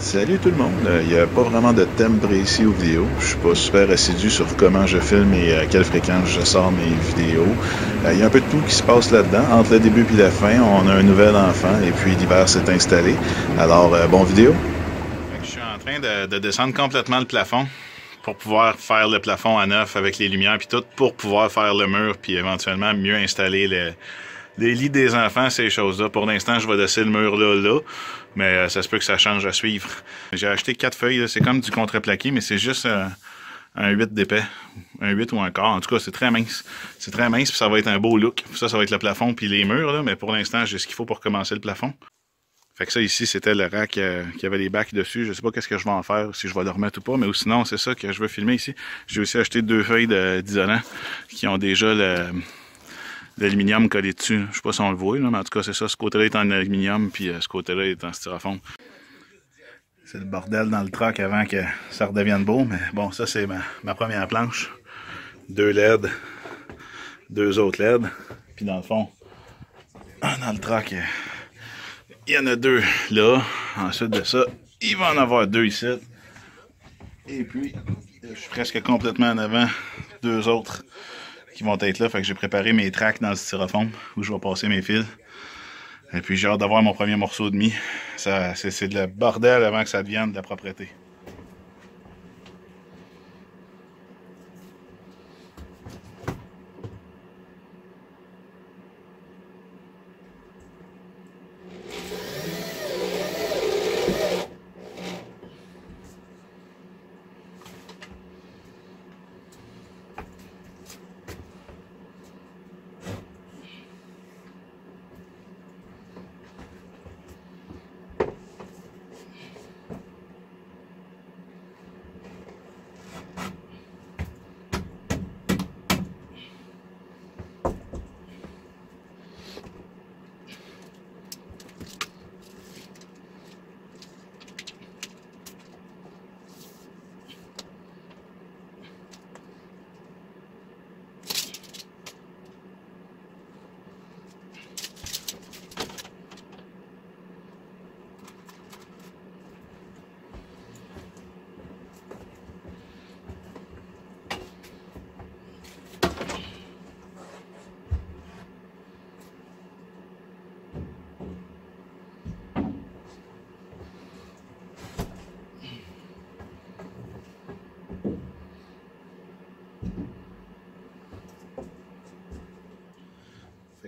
Salut tout le monde. Il n'y a pas vraiment de thème précis aux vidéos. Je suis pas super assidu sur comment je filme et à quelle fréquence je sors mes vidéos. Il y a un peu de tout qui se passe là-dedans. Entre le début et la fin, on a un nouvel enfant et puis l'hiver s'est installé. Alors, bon vidéo. Je suis en train de descendre complètement le plafond pour pouvoir faire le plafond à neuf avec les lumières puis tout, pour pouvoir faire le mur puis éventuellement mieux installer les lits des enfants, ces choses-là. Pour l'instant, je vais laisser le mur là, mais ça se peut que ça change à suivre. J'ai acheté 4 feuilles, c'est comme du contreplaqué, mais c'est juste un 8 d'épais. Un 8 ou un quart. En tout cas, c'est très mince. C'est très mince, puis ça va être un beau look. Ça va être le plafond puis les murs, là, mais pour l'instant, j'ai ce qu'il faut pour commencer le plafond. Fait que ça, ici, c'était le rack qui avait les bacs dessus. Je sais pas qu'est-ce que je vais en faire, si je vais le remettre ou pas, mais sinon, c'est ça que je veux filmer ici. J'ai aussi acheté 2 feuilles d'isolant qui ont déjà l'aluminium collé dessus. Je sais pas si on le voit, là, mais en tout cas, c'est ça. Ce côté-là est en aluminium, puis ce côté-là est en styrofoam. C'est le bordel dans le truck avant que ça redevienne beau, mais bon, ça, c'est ma première planche. 2 LED, 2 autres LED, puis dans le fond, dans le truck, il y en a 2 là. Ensuite de ça, il va en avoir 2 ici. Et puis, je suis presque complètement en avant. 2 autres qui vont être là. Fait que j'ai préparé mes tracks dans le styrofoam où je vais passer mes fils. Et puis j'ai hâte d'avoir mon premier morceau de mie. C'est de le bordel avant que ça devienne de la propreté.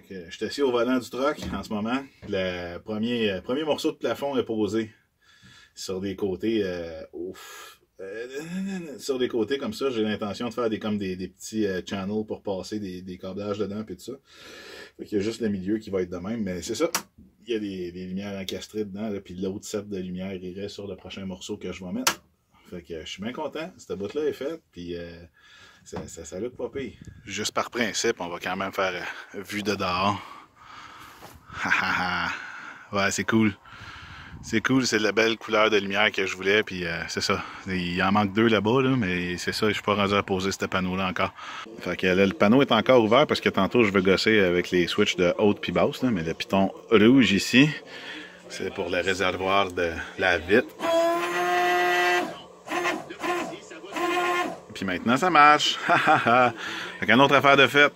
Je suis assis au volant du truck en ce moment. Le premier morceau de plafond est posé sur des côtés. Sur des côtés comme ça, j'ai l'intention de faire des petits channels pour passer des câblages dedans et tout ça. Fait qu'il y a juste le milieu qui va être de même, mais c'est ça. Il y a des lumières encastrées dedans, là, puis l'autre set de lumière irait sur le prochain morceau que je vais mettre. Fait que je suis bien content. Cette bout-là est faite, puis ça look pas pire. Juste par principe, on va quand même faire vue de dehors. Ouais, c'est cool. C'est cool, c'est de la belle couleur de lumière que je voulais, puis c'est ça. Il en manque 2 là-bas, là, mais c'est ça, je suis pas rendu à poser ce panneau-là encore. Fait que là, le panneau est encore ouvert parce que tantôt je veux gosser avec les switches de haute puis basse, là, mais le piton rouge ici, c'est pour le réservoir de la vitre. Puis maintenant ça marche. Fait qu'une autre affaire de fête.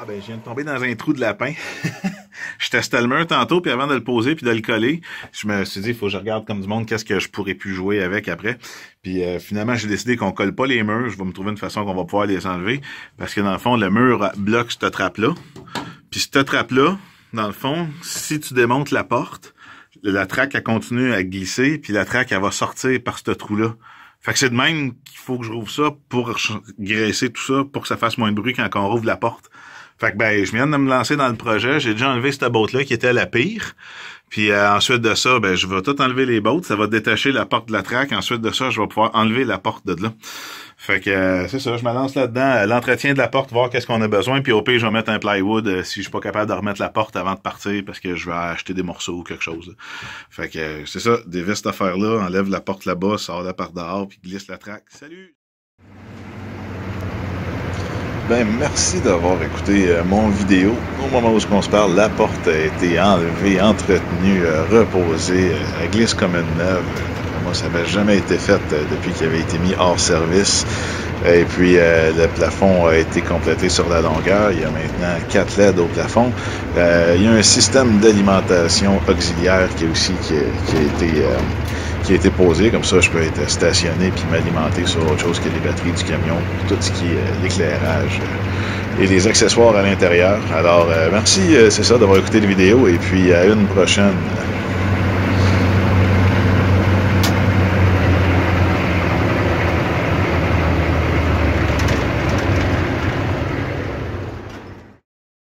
Ah ben, je viens de tomber dans un trou de lapin. Je testais le mur tantôt, puis avant de le poser puis de le coller, je me suis dit, il faut que je regarde comme du monde qu'est-ce que je pourrais plus jouer avec après. Puis finalement, j'ai décidé qu'on colle pas les murs. Je vais me trouver une façon qu'on va pouvoir les enlever. Parce que dans le fond, le mur bloque cette trappe-là. Puis cette trappe-là, dans le fond, si tu démontes la porte, la traque, elle continue à glisser, puis la traque, elle va sortir par ce trou-là. Fait que c'est de même qu'il faut que je rouvre ça pour graisser tout ça, pour que ça fasse moins de bruit quand on rouvre la porte. Fait que ben, je viens de me lancer dans le projet. J'ai déjà enlevé cette botte-là qui était la pire. Puis ensuite de ça, ben je vais tout enlever les bottes. Ça va détacher la porte de la traque. Ensuite de ça, je vais pouvoir enlever la porte de là. Fait que c'est ça, je me lance là-dedans. L'entretien de la porte, voir qu'est-ce qu'on a besoin. Puis au pire, je vais mettre un plywood si je suis pas capable de remettre la porte avant de partir parce que je vais acheter des morceaux ou quelque chose. Là. Fait que c'est ça, dévisse cette affaire-là, enlève la porte là-bas, sors la par dehors, puis glisse la traque. Salut! Ben, merci d'avoir écouté mon vidéo. Au moment où on se parle, la porte a été enlevée, entretenue, reposée. Elle glisse comme une neuve. Moi, ça n'avait jamais été fait depuis qu'il avait été mis hors service. Et puis, le plafond a été complété sur la longueur. Il y a maintenant 4 LED au plafond. Il y a un système d'alimentation auxiliaire qui a été posé. Comme ça, je peux être stationné puis m'alimenter sur autre chose que les batteries du camion, tout ce qui est l'éclairage et les accessoires à l'intérieur. Alors, merci, c'est ça, d'avoir écouté la vidéo et puis à une prochaine.